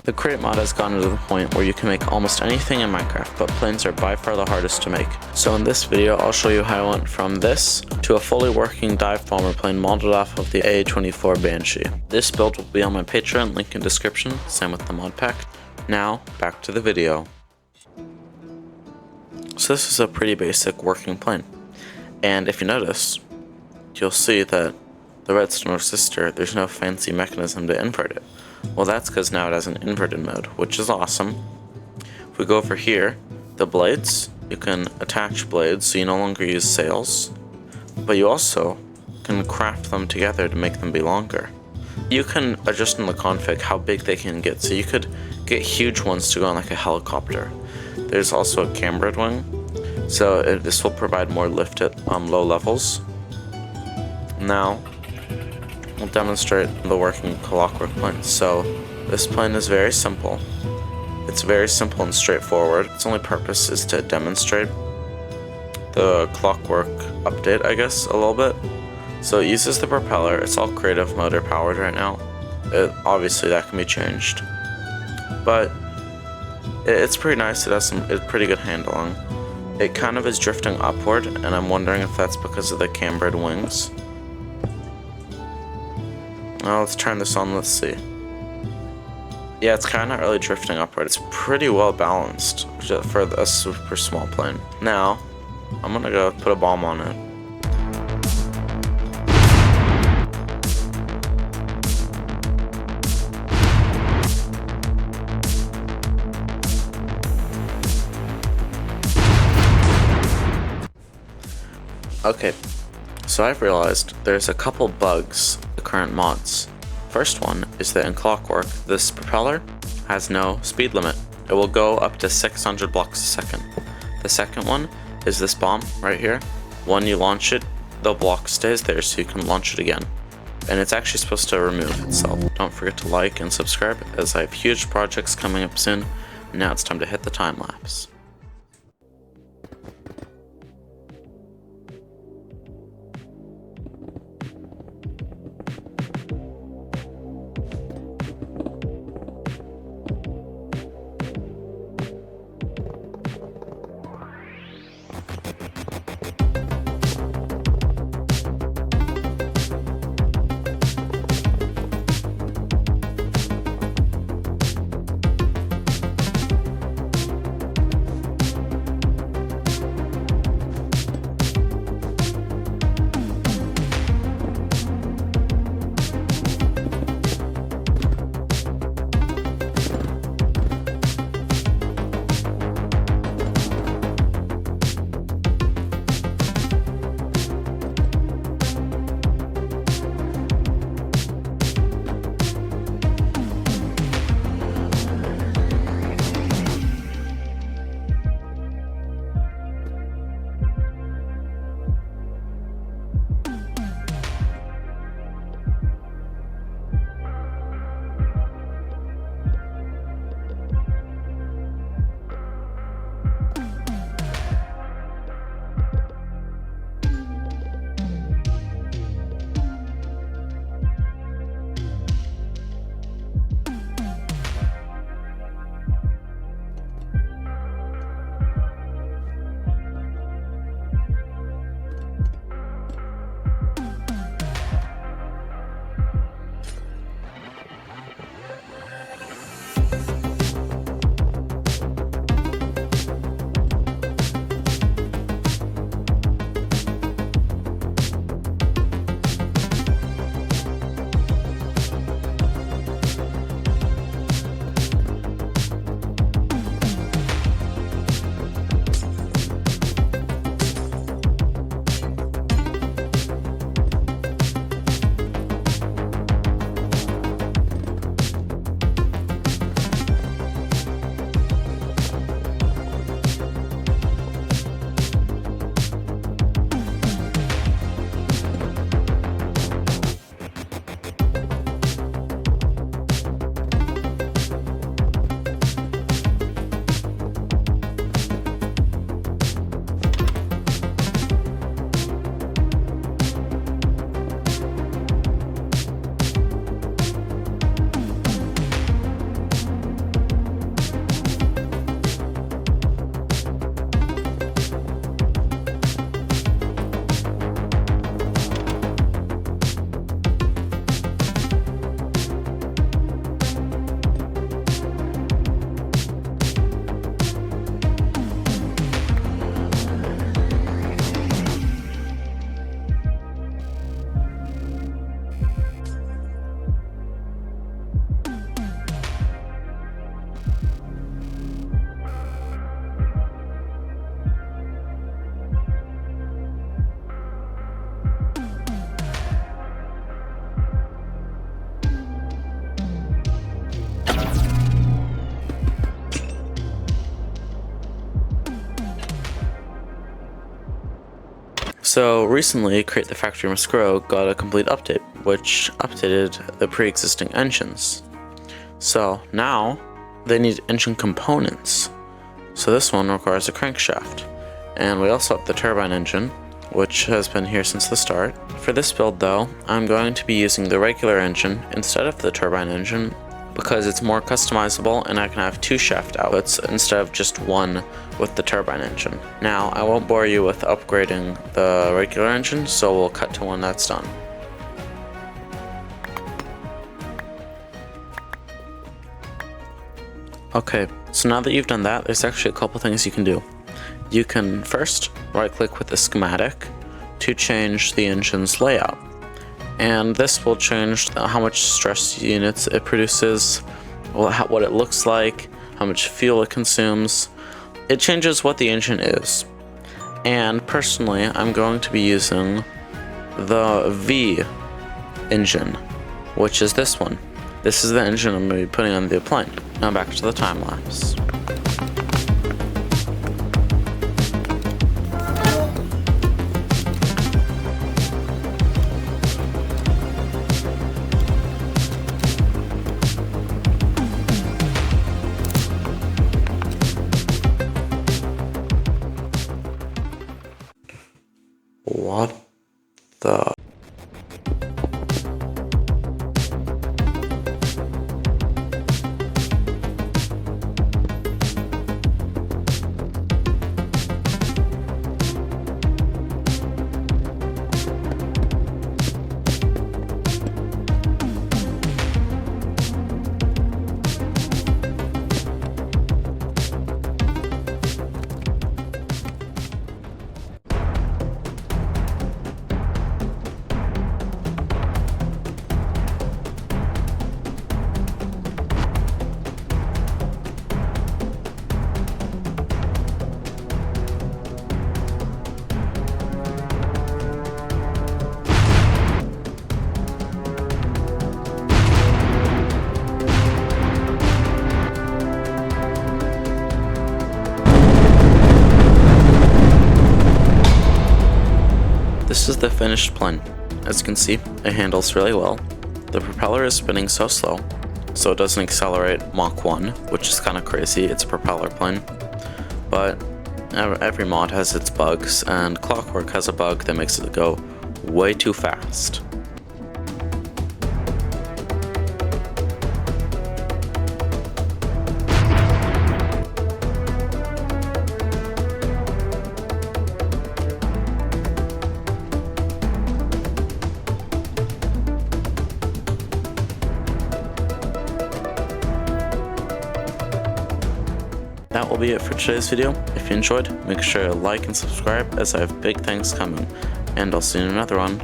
The crate mod has gotten to the point where you can make almost anything in Minecraft, but planes are by far the hardest to make. So in this video, I'll show you how I went from this to a fully working dive bomber plane modeled off of the A24 Banshee. This build will be on my Patreon, link in description, same with the mod pack. Now, back to the video. So this is a pretty basic working plane. And if you notice, you'll see that the redstone resistor, there's no fancy mechanism to invert it. Well, that's because now it has an inverted mode, which is awesome. If we go over here, the blades, you can attach blades so you no longer use sails, but you also can craft them together to make them be longer. You can adjust in the config how big they can get, so you could get huge ones to go on like a helicopter. There's also a cambered wing, so this will provide more lift at low levels. Now, we'll demonstrate the working clockwork plane. So this plane is very simple. It's very simple and straightforward. Its only purpose is to demonstrate the clockwork update, I guess, a little bit. So it uses the propeller. It's all creative motor powered right now. Obviously that can be changed, but it's pretty nice. It has some pretty good handling. It kind of is drifting upward, and I'm wondering if that's because of the cambered wings. Well, let's turn this on, let's see. Yeah, it's kind of really drifting upward. It's pretty well balanced for a super small plane. Now, I'm gonna go put a bomb on it. Okay, so I've realized there's a couple bugs in the current mods. First one is that in Clockwork, this propeller has no speed limit. It will go up to 600 blocks a second. The second one is this bomb right here. When you launch it, the block stays there so you can launch it again. And it's actually supposed to remove itself. Don't forget to like and subscribe, as I have huge projects coming up soon. Now it's time to hit the time lapse. So recently, Create the Factory Must Grow got a complete update, which updated the pre-existing engines. So now they need engine components. So this one requires a crankshaft. And we also have the turbine engine, which has been here since the start. For this build though, I'm going to be using the regular engine instead of the turbine engine because it's more customizable and I can have 2 shaft outlets instead of just one with the turbine engine. Now, I won't bore you with upgrading the regular engine, so we'll cut to when that's done. Okay, so now that you've done that, there's actually a couple things you can do. You can first right-click with the schematic to change the engine's layout. And this will change how much stress units it produces, what it looks like, how much fuel it consumes. It changes what the engine is. And personally, I'm going to be using the V engine, which is this one. This is the engine I'm going to be putting on the plane. Now back to the time lapse. What the? This is the finished plane. As you can see, it handles really well. The propeller is spinning so slow, so it doesn't accelerate Mach 1, which is kind of crazy. It's a propeller plane. But every mod has its bugs, and Clockwork has a bug that makes it go way too fast. That will be it for today's video. If you enjoyed, make sure to like and subscribe as I have big things coming, and I'll see you in another one.